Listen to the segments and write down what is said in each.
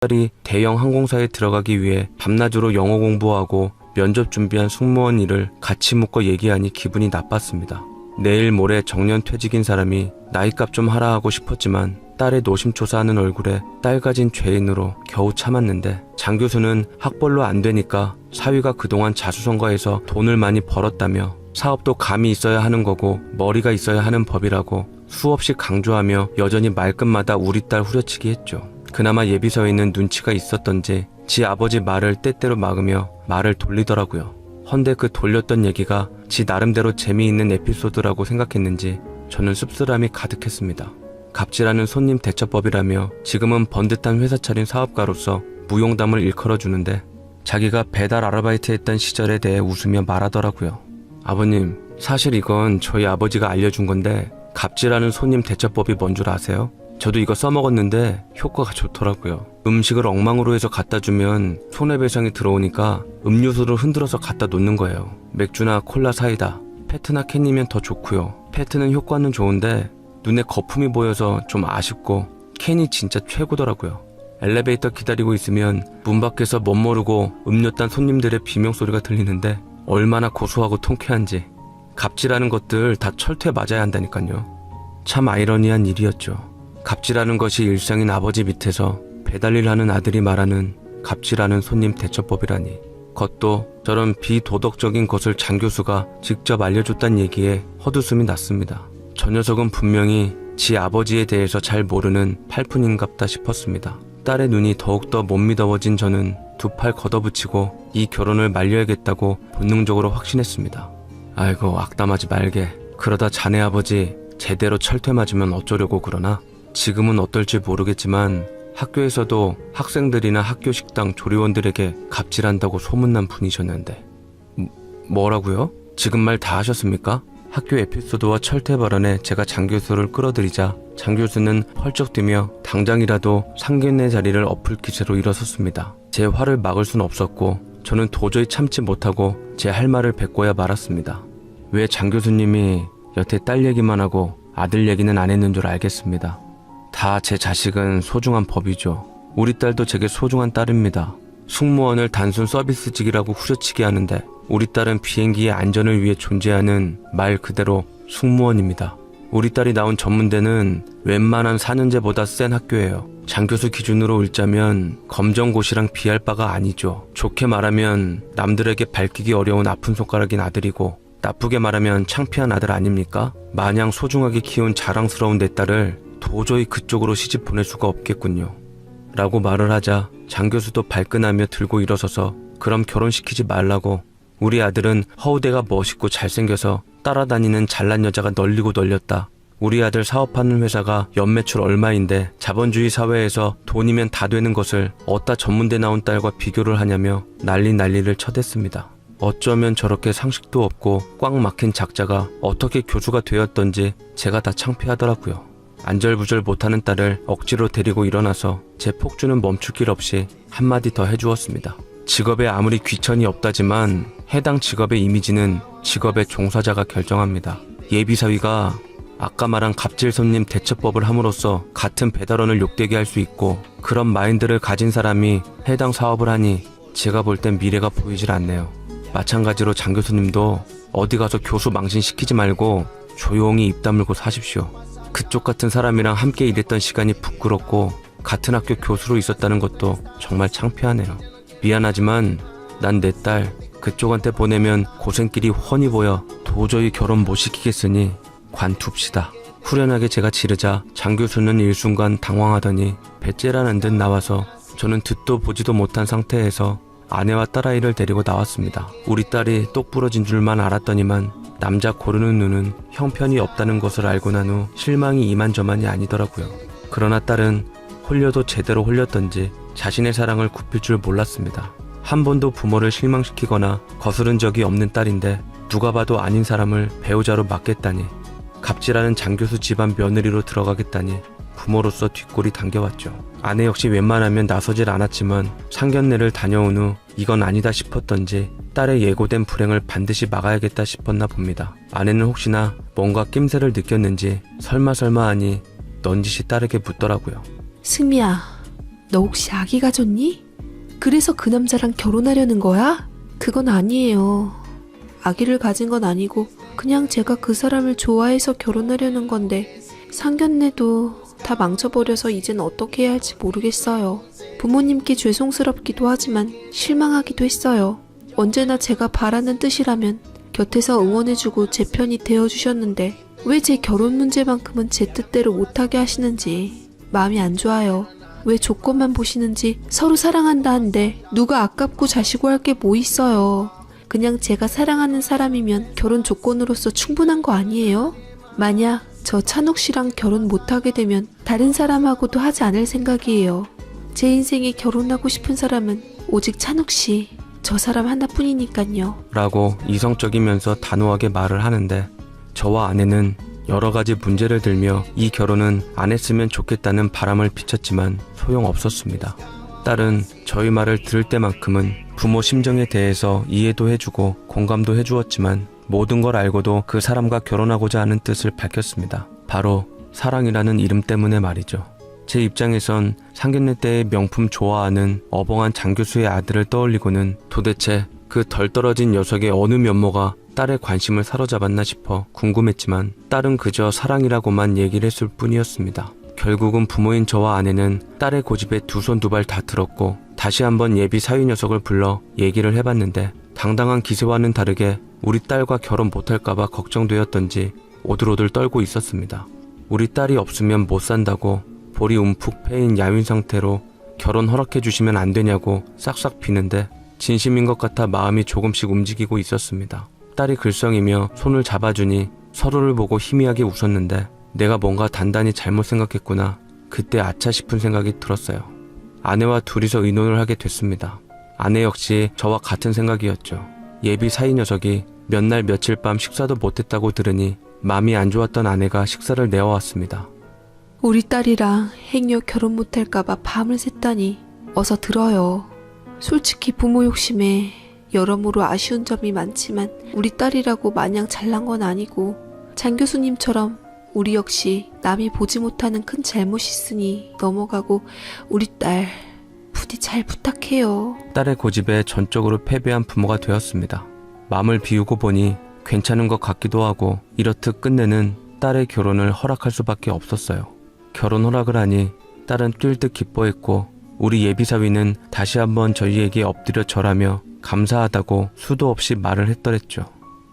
딸이 대형 항공사에 들어가기 위해 밤낮으로 영어 공부하고 면접 준비한 승무원 일을 같이 묶어 얘기하니 기분이 나빴습니다. 내일 모레 정년 퇴직인 사람이 나이값 좀 하라 하고 싶었지만 딸의 노심초사하는 얼굴에 딸 가진 죄인으로 겨우 참았는데, 장 교수는 학벌로 안 되니까 사위가 그동안 자수성가해서 돈을 많이 벌었다며 사업도 감이 있어야 하는 거고 머리가 있어야 하는 법이라고 수없이 강조하며 여전히 말끝마다 우리 딸 후려치기 했죠. 그나마 예비서에는 눈치가 있었던지 지 아버지 말을 때때로 막으며 말을 돌리더라고요. 헌데 그 돌렸던 얘기가 지 나름대로 재미있는 에피소드라고 생각했는지 저는 씁쓸함이 가득했습니다. 갑질하는 손님 대처법이라며 지금은 번듯한 회사 차린 사업가로서 무용담을 일컬어주는데, 자기가 배달 아르바이트 했던 시절에 대해 웃으며 말하더라고요. 아버님, 사실 이건 저희 아버지가 알려준 건데 갑질하는 손님 대처법이 뭔 줄 아세요? 저도 이거 써먹었는데 효과가 좋더라고요. 음식을 엉망으로 해서 갖다 주면 손해배상이 들어오니까 음료수를 흔들어서 갖다 놓는 거예요. 맥주나 콜라 사이다, 페트나 캔이면 더 좋고요. 페트는 효과는 좋은데 눈에 거품이 보여서 좀 아쉽고, 캔이 진짜 최고더라고요. 엘리베이터 기다리고 있으면 문 밖에서 멋모르고 음료 딴 손님들의 비명소리가 들리는데 얼마나 고소하고 통쾌한지. 갑질하는 것들 다 철퇴 맞아야 한다니까요. 참 아이러니한 일이었죠. 갑질하는 것이 일상인 아버지 밑에서 배달일 하는 아들이 말하는 갑질하는 손님 대처법이라니. 그것도 저런 비도덕적인 것을 장 교수가 직접 알려줬단 얘기에 헛웃음이 났습니다. 저 녀석은 분명히 지 아버지에 대해서 잘 모르는 팔푼인갑다 싶었습니다. 딸의 눈이 더욱더 못 믿어워진 저는 두 팔 걷어붙이고 이 결혼을 말려야겠다고 본능적으로 확신했습니다. 아이고, 악담하지 말게. 그러다 자네 아버지 제대로 철퇴 맞으면 어쩌려고 그러나? 지금은 어떨지 모르겠지만 학교에서도 학생들이나 학교 식당 조리원들에게 갑질한다고 소문난 분이셨는데. 뭐라고요? 지금 말 다 하셨습니까? 학교 에피소드와 철퇴 발언에 제가 장 교수를 끌어들이자 장 교수는 펄쩍 뛰며 당장이라도 상견례 자리를 엎을 기세로 일어섰습니다. 제 화를 막을 순 없었고 저는 도저히 참지 못하고 제 할 말을 뱉고야 말았습니다. 왜 장 교수님이 여태 딸 얘기만 하고 아들 얘기는 안 했는 줄 알겠습니다. 다 제 자식은 소중한 법이죠. 우리 딸도 제게 소중한 딸입니다. 승무원을 단순 서비스직이라고 후려치게 하는데 우리 딸은 비행기의 안전을 위해 존재하는 말 그대로 승무원입니다. 우리 딸이 나온 전문대는 웬만한 4년제보다 센 학교예요. 장 교수 기준으로 읽자면 검정고시랑 비할 바가 아니죠. 좋게 말하면 남들에게 밝히기 어려운 아픈 손가락인 아들이고, 나쁘게 말하면 창피한 아들 아닙니까? 마냥 소중하게 키운 자랑스러운 내 딸을 도저히 그쪽으로 시집 보낼 수가 없겠군요. 라고 말을 하자 장 교수도 발끈하며 들고 일어서서 그럼 결혼시키지 말라고. 우리 아들은 허우대가 멋있고 잘생겨서 따라다니는 잘난 여자가 널리고 널렸다. 우리 아들 사업하는 회사가 연매출 얼마인데 자본주의 사회에서 돈이면 다 되는 것을 어디다 전문대 나온 딸과 비교를 하냐며 난리를 쳐댔습니다. 어쩌면 저렇게 상식도 없고 꽉 막힌 작자가 어떻게 교수가 되었던지 제가 다 창피하더라고요. 안절부절 못하는 딸을 억지로 데리고 일어나서 제 폭주는 멈출 길 없이 한마디 더 해주었습니다. 직업에 아무리 귀천이 없다지만 해당 직업의 이미지는 직업의 종사자가 결정합니다. 예비사위가 아까 말한 갑질 손님 대처법을 함으로써 같은 배달원을 욕되게 할 수 있고, 그런 마인드를 가진 사람이 해당 사업을 하니 제가 볼 땐 미래가 보이질 않네요. 마찬가지로 장 교수님도 어디 가서 교수 망신시키지 말고 조용히 입 다물고 사십시오. 그쪽 같은 사람이랑 함께 일했던 시간이 부끄럽고 같은 학교 교수로 있었다는 것도 정말 창피하네요. 미안하지만 난 내 딸 그쪽한테 보내면 고생길이 훤히 보여 도저히 결혼 못 시키겠으니 관둡시다. 후련하게 제가 지르자 장 교수는 일순간 당황하더니 배째라는 듯 나와서 저는 듣도 보지도 못한 상태에서 아내와 딸아이를 데리고 나왔습니다. 우리 딸이 똑 부러진 줄만 알았더니만 남자 고르는 눈은 형편이 없다는 것을 알고 난 후 실망이 이만저만이 아니더라고요. 그러나 딸은 홀려도 제대로 홀렸던지 자신의 사랑을 굽힐 줄 몰랐습니다. 한 번도 부모를 실망시키거나 거스른 적이 없는 딸인데 누가 봐도 아닌 사람을 배우자로 맡겠다니, 갑질하는 장 교수 집안 며느리로 들어가겠다니 부모로서 뒷골이 당겨왔죠. 아내 역시 웬만하면 나서질 않았지만 상견례를 다녀온 후 이건 아니다 싶었던지 딸의 예고된 불행을 반드시 막아야겠다 싶었나 봅니다. 아내는 혹시나 뭔가 낌새를 느꼈는지 설마 하니 넌지시 딸에게 묻더라고요. 승미야, 너 혹시 아기 가졌니? 그래서 그 남자랑 결혼하려는 거야? 그건 아니에요. 아기를 가진 건 아니고 그냥 제가 그 사람을 좋아해서 결혼하려는 건데 상견례도 다 망쳐버려서 이젠 어떻게 해야 할지 모르겠어요. 부모님께 죄송스럽기도 하지만 실망하기도 했어요. 언제나 제가 바라는 뜻이라면 곁에서 응원해주고 제 편이 되어주셨는데 왜 제 결혼 문제만큼은 제 뜻대로 못하게 하시는지 마음이 안 좋아요. 왜 조건만 보시는지. 서로 사랑한다 한데 누가 아깝고 자시고 할 게 뭐 있어요. 그냥 제가 사랑하는 사람이면 결혼 조건으로서 충분한 거 아니에요? 만약 저 찬욱 씨랑 결혼 못하게 되면 다른 사람하고도 하지 않을 생각이에요. 제 인생에 결혼하고 싶은 사람은 오직 찬욱 씨, 저 사람 하나뿐이니까요. 라고 이성적이면서 단호하게 말을 하는데 저와 아내는 여러 가지 문제를 들며 이 결혼은 안 했으면 좋겠다는 바람을 비쳤지만 소용없었습니다. 딸은 저희 말을 들을 때만큼은 부모 심정에 대해서 이해도 해주고 공감도 해주었지만 모든 걸 알고도 그 사람과 결혼하고자 하는 뜻을 밝혔습니다. 바로 사랑이라는 이름 때문에 말이죠. 제 입장에선 상견례 때의 명품 좋아하는 어벙한 장 교수의 아들을 떠올리고는 도대체 그 덜 떨어진 녀석의 어느 면모가 딸의 관심을 사로잡았나 싶어 궁금했지만 딸은 그저 사랑이라고만 얘기를 했을 뿐이었습니다. 결국은 부모인 저와 아내는 딸의 고집에 두 손 두 발 다 들었고 다시 한번 예비 사위 녀석을 불러 얘기를 해봤는데 당당한 기세와는 다르게 우리 딸과 결혼 못할까봐 걱정되었던지 오들오들 떨고 있었습니다. 우리 딸이 없으면 못 산다고 볼이 움푹 패인 야윈 상태로 결혼 허락해 주시면 안 되냐고 싹싹 비는데 진심인 것 같아 마음이 조금씩 움직이고 있었습니다. 딸이 글썽이며 손을 잡아주니 서로를 보고 희미하게 웃었는데 내가 뭔가 단단히 잘못 생각했구나. 그때 아차 싶은 생각이 들었어요. 아내와 둘이서 의논을 하게 됐습니다. 아내 역시 저와 같은 생각이었죠. 예비 사위 녀석이 몇 날 며칠 밤 식사도 못했다고 들으니 마음이 안 좋았던 아내가 식사를 내어왔습니다. 우리 딸이랑 행여 결혼 못할까봐 밤을 샜다니 어서 들어요. 솔직히 부모 욕심에 여러모로 아쉬운 점이 많지만 우리 딸이라고 마냥 잘난 건 아니고 장 교수님처럼 우리 역시 남이 보지 못하는 큰 잘못이 있으니 넘어가고 우리 딸 부디 잘 부탁해요. 딸의 고집에 전적으로 패배한 부모가 되었습니다. 마음을 비우고 보니 괜찮은 것 같기도 하고 이렇듯 끝내는 딸의 결혼을 허락할 수밖에 없었어요. 결혼 허락을 하니 딸은 뛸 듯 기뻐했고 우리 예비사위는 다시 한번 저희에게 엎드려 절하며 감사하다고 수도 없이 말을 했더랬죠.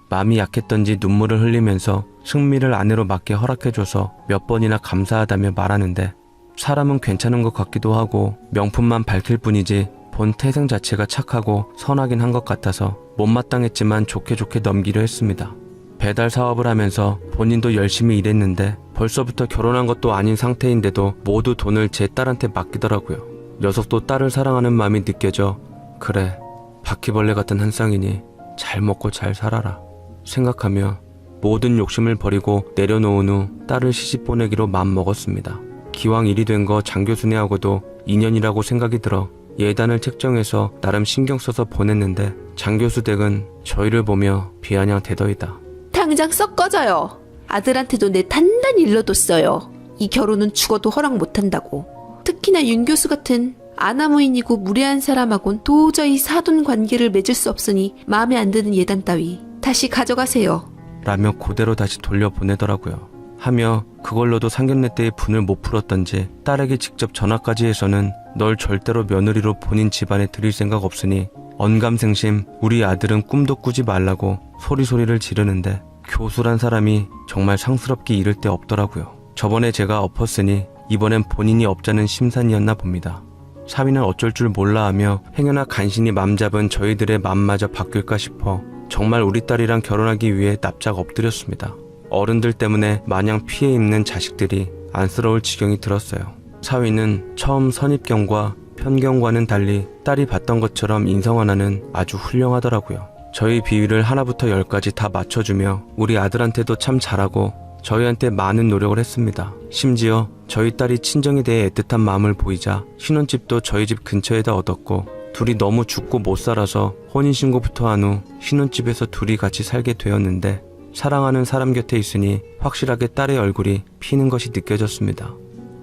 마음이 약했던지 눈물을 흘리면서 승미를 아내로 맡게 허락해줘서 몇 번이나 감사하다며 말하는데 사람은 괜찮은 것 같기도 하고 명품만 밝힐 뿐이지 본 태생 자체가 착하고 선하긴 한 것 같아서 못마땅했지만 좋게 넘기려 했습니다. 배달 사업을 하면서 본인도 열심히 일했는데 벌써부터 결혼한 것도 아닌 상태인데도 모두 돈을 제 딸한테 맡기더라고요. 녀석도 딸을 사랑하는 마음이 느껴져 그래 바퀴벌레 같은 한 쌍이니 잘 먹고 잘 살아라 생각하며 모든 욕심을 버리고 내려놓은 후 딸을 시집 보내기로 마음먹었습니다. 기왕 일이 된 거 장 교수네하고도 인연이라고 생각이 들어 예단을 책정해서 나름 신경 써서 보냈는데 장 교수 댁은 저희를 보며 비아냥 대더이다. 당장 썩 꺼져요. 아들한테도 내 단단히 일러뒀어요. 이 결혼은 죽어도 허락 못한다고. 특히나 윤 교수 같은 아나무인이고 무례한 사람하곤 도저히 사돈 관계를 맺을 수 없으니 마음에 안 드는 예단 따위 다시 가져가세요. 라며 그대로 다시 돌려보내더라고요. 하며 그걸로도 상견례 때의 분을 못 풀었던지 딸에게 직접 전화까지 해서는 널 절대로 며느리로 본인 집안에 들일 생각 없으니 언감생심 우리 아들은 꿈도 꾸지 말라고 소리를 지르는데 교수란 사람이 정말 상스럽게 이를 데 없더라고요. 저번에 제가 엎었으니 이번엔 본인이 업자는 심산이었나 봅니다. 사위는 어쩔 줄 몰라 하며 행여나 간신히 맘 잡은 저희들의 맘마저 바뀔까 싶어 정말 우리 딸이랑 결혼하기 위해 납작 엎드렸습니다. 어른들 때문에 마냥 피해 입는 자식들이 안쓰러울 지경이 들었어요. 사위는 처음 선입견과 편견과는 달리 딸이 봤던 것처럼 인성 하나는 아주 훌륭하더라고요. 저희 비위를 하나부터 열까지 다 맞춰주며 우리 아들한테도 참 잘하고 저희한테 많은 노력을 했습니다. 심지어 저희 딸이 친정에 대해 애틋한 마음을 보이자 신혼집도 저희 집 근처에다 얻었고 둘이 너무 죽고 못 살아서 혼인신고부터 한 후 신혼집에서 둘이 같이 살게 되었는데 사랑하는 사람 곁에 있으니 확실하게 딸의 얼굴이 피는 것이 느껴졌습니다.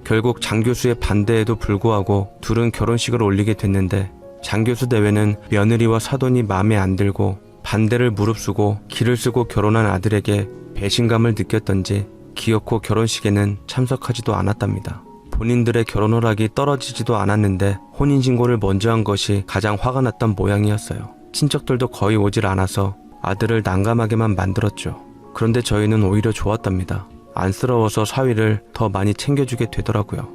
결국 장 교수의 반대에도 불구하고 둘은 결혼식을 올리게 됐는데 장 교수 대외는 며느리와 사돈이 마음에 안 들고 반대를 무릅쓰고 기를 쓰고 결혼한 아들에게 배신감을 느꼈던지 기어코 결혼식에는 참석하지도 않았답니다. 본인들의 결혼 허락이 떨어지지도 않았는데 혼인신고를 먼저 한 것이 가장 화가 났던 모양이었어요. 친척들도 거의 오질 않아서 아들을 난감하게만 만들었죠. 그런데 저희는 오히려 좋았답니다. 안쓰러워서 사위를 더 많이 챙겨주게 되더라고요.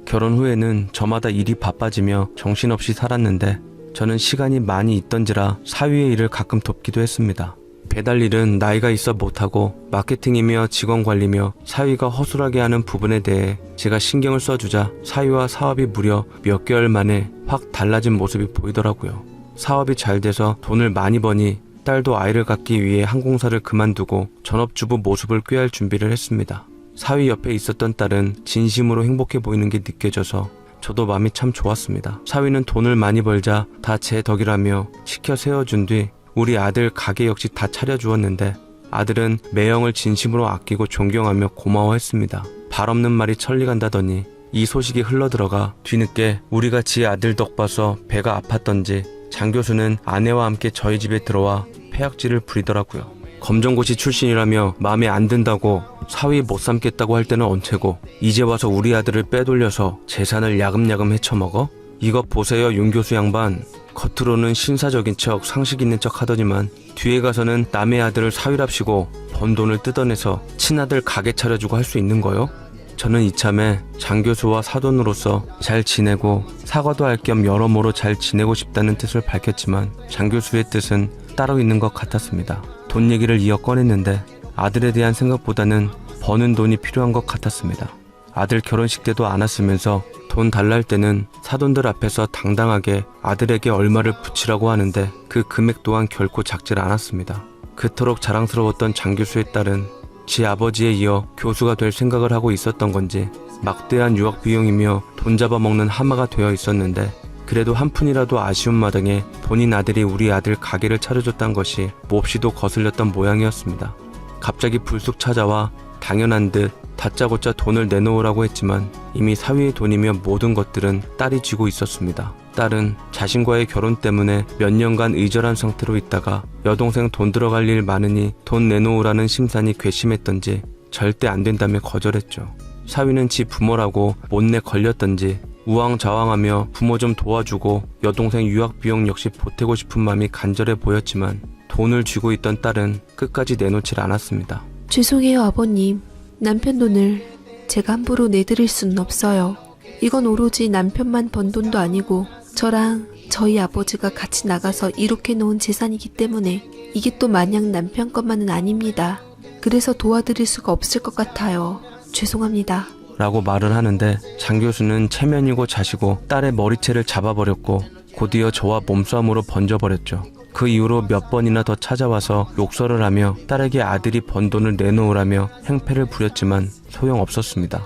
결혼 후에는 저마다 일이 바빠지며 정신없이 살았는데 저는 시간이 많이 있던지라 사위의 일을 가끔 돕기도 했습니다. 배달 일은 나이가 있어 못하고 마케팅이며 직원 관리며 사위가 허술하게 하는 부분에 대해 제가 신경을 써주자 사위와 사업이 무려 몇 개월 만에 확 달라진 모습이 보이더라고요. 사업이 잘 돼서 돈을 많이 버니 딸도 아이를 갖기 위해 항공사를 그만두고 전업주부 모습을 꾀할 준비를 했습니다. 사위 옆에 있었던 딸은 진심으로 행복해 보이는 게 느껴져서 저도 마음이 참 좋았습니다. 사위는 돈을 많이 벌자 다 제 덕이라며 시켜 세워준 뒤 우리 아들 가게 역시 다 차려주었는데 아들은 매형을 진심으로 아끼고 존경하며 고마워했습니다. 발 없는 말이 천리 간다더니 이 소식이 흘러들어가 뒤늦게 우리가 지 아들 덕 봐서 배가 아팠던지 장 교수는 아내와 함께 저희 집에 들어와 폐악질을 부리더라고요. 검정고시 출신이라며 마음에 안 든다고 사위 못 삼겠다고 할 때는 언제고 이제 와서 우리 아들을 빼돌려서 재산을 야금야금 헤쳐먹어? 이것 보세요 윤 교수 양반. 겉으로는 신사적인 척 상식 있는 척 하더니만 뒤에 가서는 남의 아들을 사위랍시고 번 돈을 뜯어내서 친아들 가게 차려주고 할 수 있는 거요? 저는 이참에 장 교수와 사돈으로서 잘 지내고 사과도 할 겸 여러모로 잘 지내고 싶다는 뜻을 밝혔지만 장 교수의 뜻은 따로 있는 것 같았습니다. 돈 얘기를 이어 꺼냈는데 아들에 대한 생각보다는 버는 돈이 필요한 것 같았습니다. 아들 결혼식 때도 안 왔으면서 돈 달라 할 때는 사돈들 앞에서 당당하게 아들에게 얼마를 붙이라고 하는데 그 금액 또한 결코 작질 않았습니다. 그토록 자랑스러웠던 장 교수의 딸은 지 아버지에 이어 교수가 될 생각을 하고 있었던 건지 막대한 유학 비용이며 돈 잡아먹는 하마가 되어 있었는데 그래도 한 푼이라도 아쉬운 마당에 본인 아들이 우리 아들 가게를 차려줬다는 것이 몹시도 거슬렸던 모양이었습니다. 갑자기 불쑥 찾아와 당연한 듯 다짜고짜 돈을 내놓으라고 했지만 이미 사위의 돈이며 모든 것들은 딸이 쥐고 있었습니다. 딸은 자신과의 결혼 때문에 몇 년간 의절한 상태로 있다가 여동생 돈 들어갈 일 많으니 돈 내놓으라는 심산이 괘씸했던지 절대 안 된다며 거절했죠. 사위는 지 부모라고 못내 걸렸던지 우왕좌왕하며 부모 좀 도와주고 여동생 유학 비용 역시 보태고 싶은 마음이 간절해 보였지만 돈을 쥐고 있던 딸은 끝까지 내놓질 않았습니다. 죄송해요 아버님. 남편 돈을 제가 함부로 내드릴 수는 없어요. 이건 오로지 남편만 번 돈도 아니고 저랑 저희 아버지가 같이 나가서 이룩해 놓은 재산이기 때문에 이게 또 마냥 남편 것만은 아닙니다. 그래서 도와드릴 수가 없을 것 같아요. 죄송합니다. 라고 말을 하는데 장 교수는 체면이고 자시고 딸의 머리채를 잡아버렸고 곧이어 저와 몸싸움으로 번져버렸죠. 그 이후로 몇 번이나 더 찾아와서 욕설을 하며 딸에게 아들이 번 돈을 내놓으라며 행패를 부렸지만 소용없었습니다.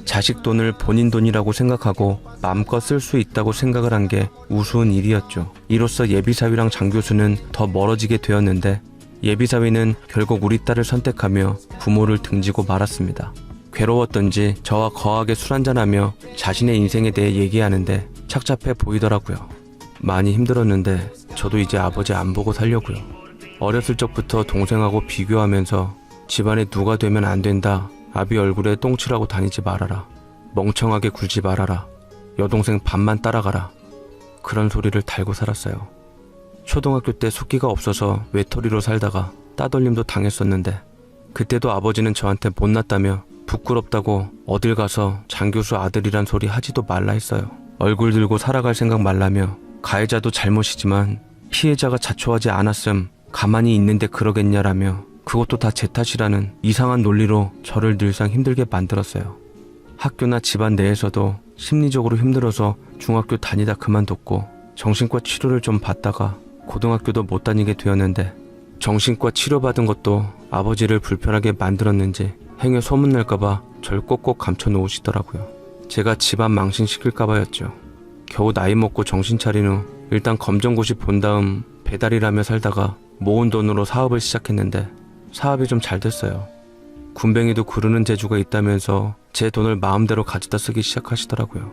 자식 돈을 본인 돈이라고 생각하고 마음껏 쓸 수 있다고 생각을 한 게 우스운 일이었죠. 이로써 예비사위랑 장 교수는 더 멀어지게 되었는데 예비사위는 결국 우리 딸을 선택하며 부모를 등지고 말았습니다. 괴로웠던지 저와 거하게 술 한잔하며 자신의 인생에 대해 얘기하는데 착잡해 보이더라고요. 많이 힘들었는데 저도 이제 아버지 안 보고 살려고요. 어렸을 적부터 동생하고 비교하면서 집안에 누가 되면 안 된다. 아비 얼굴에 똥칠하고 다니지 말아라. 멍청하게 굴지 말아라. 여동생 밥만 따라가라. 그런 소리를 달고 살았어요. 초등학교 때 숫기가 없어서 외톨이로 살다가 따돌림도 당했었는데 그때도 아버지는 저한테 못났다며 부끄럽다고 어딜 가서 장 교수 아들이란 소리 하지도 말라 했어요. 얼굴 들고 살아갈 생각 말라며 가해자도 잘못이지만 피해자가 자초하지 않았음 가만히 있는데 그러겠냐라며 그것도 다 제 탓이라는 이상한 논리로 저를 늘상 힘들게 만들었어요. 학교나 집안 내에서도 심리적으로 힘들어서 중학교 다니다 그만뒀고 정신과 치료를 좀 받다가 고등학교도 못 다니게 되었는데 정신과 치료받은 것도 아버지를 불편하게 만들었는지 행여 소문날까봐 절 꼭꼭 감춰놓으시더라고요. 제가 집안 망신시킬까봐였죠. 겨우 나이 먹고 정신 차린 후 일단 검정고시 본 다음 배달이라며 살다가 모은 돈으로 사업을 시작했는데 사업이 좀 잘 됐어요. 군뱅이도 구르는 재주가 있다면서 제 돈을 마음대로 가져다 쓰기 시작하시더라고요.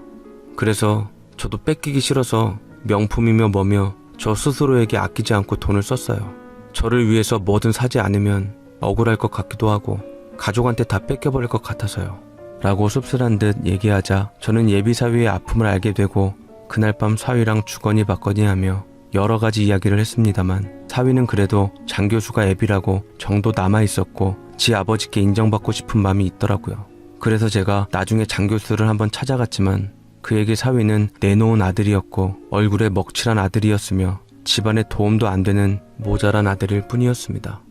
그래서 저도 뺏기기 싫어서 명품이며 뭐며 저 스스로에게 아끼지 않고 돈을 썼어요. 저를 위해서 뭐든 사지 않으면 억울할 것 같기도 하고 가족한테 다 뺏겨버릴 것 같아서요. 라고 씁쓸한 듯 얘기하자 저는 예비 사위의 아픔을 알게 되고 그날 밤 사위랑 주거니 받거니 하며 여러 가지 이야기를 했습니다만 사위는 그래도 장 교수가 애비라고 정도 남아있었고 지 아버지께 인정받고 싶은 마음이 있더라고요. 그래서 제가 나중에 장 교수를 한번 찾아갔지만 그에게 사위는 내놓은 아들이었고 얼굴에 먹칠한 아들이었으며 집안에 도움도 안 되는 모자란 아들일 뿐이었습니다.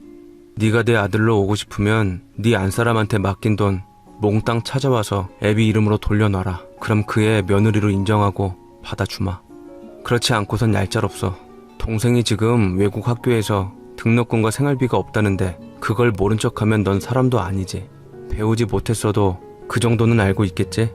네가 내 아들로 오고 싶으면 네 안사람한테 맡긴 돈 몽땅 찾아와서 애비 이름으로 돌려놔라. 그럼 그의 며느리로 인정하고 받아주마. 그렇지 않고선 얄짤없어. 동생이 지금 외국 학교에서 등록금과 생활비가 없다는데 그걸 모른 척하면 넌 사람도 아니지. 배우지 못했어도 그 정도는 알고 있겠지?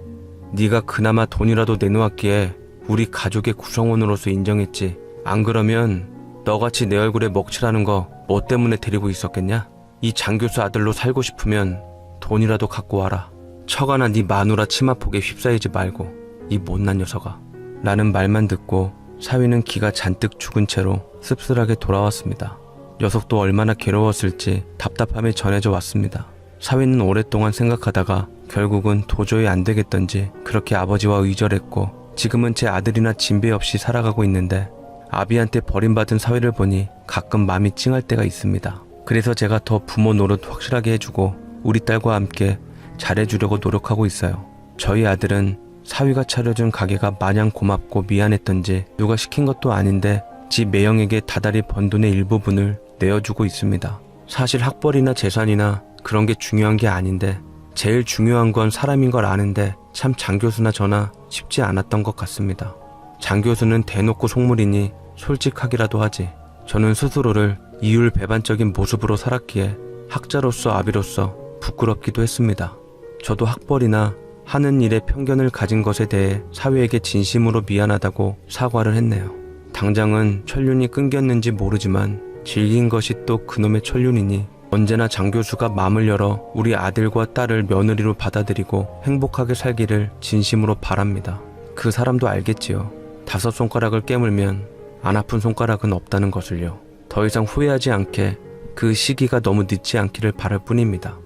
네가 그나마 돈이라도 내놓았기에 우리 가족의 구성원으로서 인정했지. 안 그러면 너같이 내 얼굴에 먹칠하는 거 뭐 때문에 데리고 있었겠냐? 이 장교수 아들로 살고 싶으면 돈이라도 갖고 와라. 처가나 네 마누라 치마폭에 휩싸이지 말고 이 못난 녀석아. 라는 말만 듣고 사위는 기가 잔뜩 죽은 채로 씁쓸하게 돌아왔습니다. 녀석도 얼마나 괴로웠을지 답답함이 전해져 왔습니다. 사위는 오랫동안 생각하다가 결국은 도저히 안 되겠던지 그렇게 아버지와 의절했고 지금은 제 아들이나 진배 없이 살아가고 있는데 아비한테 버림받은 사위를 보니 가끔 마음이 찡할 때가 있습니다. 그래서 제가 더 부모 노릇 확실하게 해주고 우리 딸과 함께 잘해주려고 노력하고 있어요. 저희 아들은 사위가 차려준 가게가 마냥 고맙고 미안했던지 누가 시킨 것도 아닌데 지 매형에게 다달이 번 돈의 일부분을 내어주고 있습니다. 사실 학벌이나 재산이나 그런 게 중요한 게 아닌데 제일 중요한 건 사람인 걸 아는데 참 장교수나 저나 쉽지 않았던 것 같습니다. 장교수는 대놓고 속물이니 솔직하기라도 하지. 저는 스스로를 이율배반적인 모습으로 살았기에 학자로서 아비로서 부끄럽기도 했습니다. 저도 학벌이나 하는 일에 편견을 가진 것에 대해 사회에게 진심으로 미안하다고 사과를 했네요. 당장은 천륜이 끊겼는지 모르지만 질긴 것이 또 그놈의 천륜이니 언제나 장 교수가 마음을 열어 우리 아들과 딸을 며느리로 받아들이고 행복하게 살기를 진심으로 바랍니다. 그 사람도 알겠지요. 5 손가락을 깨물면 안 아픈 손가락은 없다는 것을요. 더 이상 후회하지 않게 그 시기가 너무 늦지 않기를 바랄 뿐입니다.